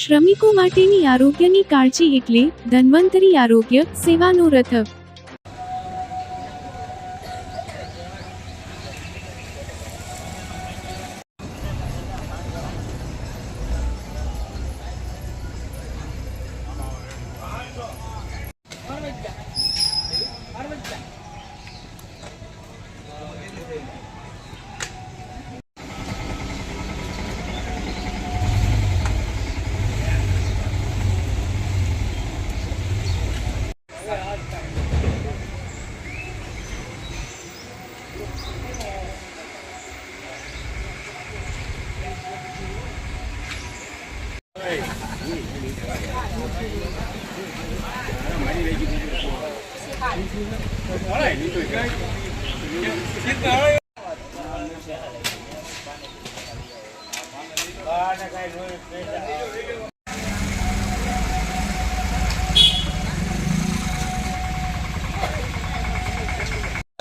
શ્રમિકો માટેની આરોગ્યની કાળજી એટલે ધન્વંતરી આરોગ્ય સેવાનો રથ।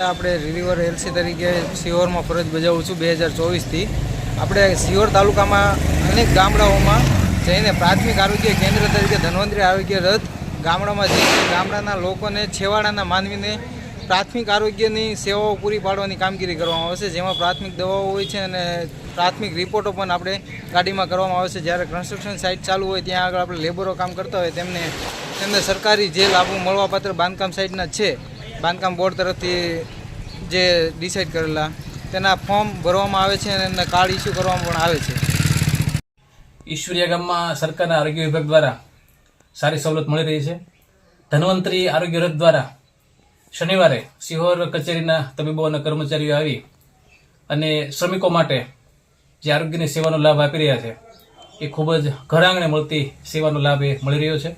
આપણે રિલીવર એલસી તરીકે સિહોરમાં ફરજ બજાવું છું 2024થી। આપણે સિહોર તાલુકામાં અનેક ગામડાઓમાં જઈને પ્રાથમિક આરોગ્ય કેન્દ્ર તરીકે ધન્વંતરી આરોગ્ય રથ ગામડામાં જઈને ગામડાના લોકોને છેવાડાના માનવીને પ્રાથમિક આરોગ્યની સેવાઓ પૂરી પાડવાની કામગીરી કરવામાં આવે છે, જેમાં પ્રાથમિક દવાઓ હોય છે અને પ્રાથમિક રિપોર્ટો પણ આપણે ગાડીમાં કરવામાં આવે છે। જ્યારે કન્સ્ટ્રક્શન સાઇટ ચાલુ હોય ત્યાં આગળ આપણે લેબરો કામ કરતા હોય તેમને સરકારી જે લાભો મળવાપાત્ર બાંધકામ સાઇટના છે, બાંધકામ બોર્ડ તરફથી જે ડિસાઇડ કરેલા તેના ફોર્મ ભરવામાં આવે છે અને એના કાર્ડ ઇસ્યુ કરવામાં પણ આવે છે। ઈશ્વરીયા ગામમાં સરકારના આરોગ્ય વિભાગ દ્વારા સારી સવલત મળી રહી છે। ધન્વંતરી આરોગ્ય રથ દ્વારા શનિવારે સિહોર કચેરીના તબીબો અને કર્મચારીઓ આવી અને શ્રમિકો માટે જે આરોગ્યની સેવાનો લાભ આપી રહ્યા છે એ ખૂબ જ ઘર આંગણે મળતી સેવાનો લાભ એ મળી રહ્યો છે।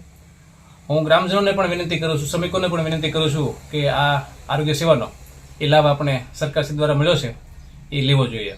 હું ગ્રામજનોને પણ વિનંતી કરું છું, શ્રમિકોને પણ વિનંતી કરું છું કે આ આરોગ્ય સેવાનો એ લાભ આપણે સરકારશ્રી દ્વારા મળ્યો છે એ લેવો જોઈએ।